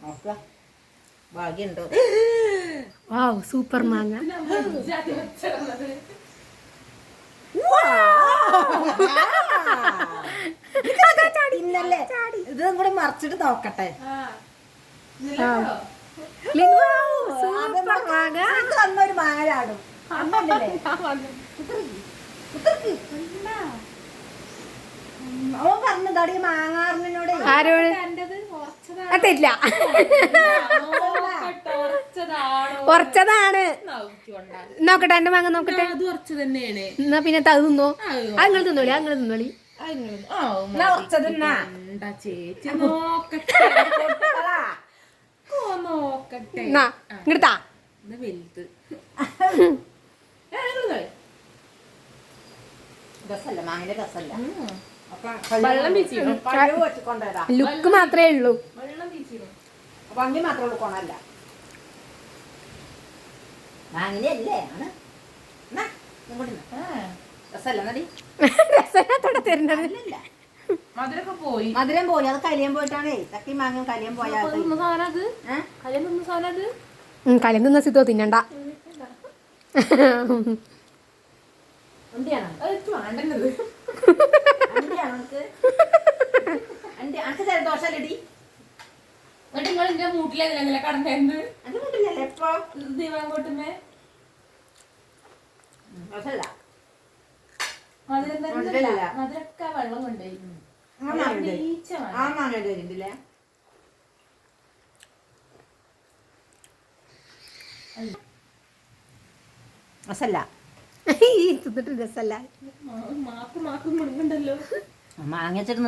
നോക്കുക ഭാഗ്യമുണ്ടോ. Wow super മാങ്ങ. ഇന്നല്ലേ ഇതും കൂടെ മറിച്ചിട്ട് നോക്കട്ടെ. സൂപ്പർ മാങ്ങ. അന്നൊരു മാങ്ങ ചാടും. അവൻ പറഞ്ഞതാടി മാങ്ങാറിനോട്. ആരോട് തരില്ല. കുറച്ചതാണ്. നോക്കട്ടെ എന്റെ മാങ്ങ നോക്കട്ടെ. എന്നാ പിന്നെ അത് തിന്നോ. നിങ്ങൾ തിന്നോളി നിങ്ങൾ തിന്നോളി. ഇങ്ങടുത്താ രസല്ല മാങ്ങ രസല്ല. ലുക്ക് മാത്രമേ ഉള്ളൂ. ഭംഗി മാത്രമേ ഉള്ളൂ കൊണല്ല. മാങ്ങിനല്ലേ ആണ് രസല്ല നടി. രസത്തോടെ തരുന്നത് മധുരം പോയി. അത് കലിയം പോയിട്ടാണേ. ചക്കി മാങ്ങ കലിയം പോയാൽ കലം തിന്ന സിദ്ധോ തിന്നണ്ട. ജലദോഷല്ലടി. മൂട്ടിലല്ലേ കടന്നേ എപ്പോ ദിവാങ്കോട്ടുമേ രസല്ല. മധുരക്ക വെള്ളം കൊണ്ടുപോയി. ആ മാങ്ങ വരുന്നുണ്ടല്ലേ. രസല്ല. തിന്നിട്ട് രസല്ല. മാക്കും മുടങ്ങണ്ടല്ലോ. മാങ്ങ വെച്ചിട്ട്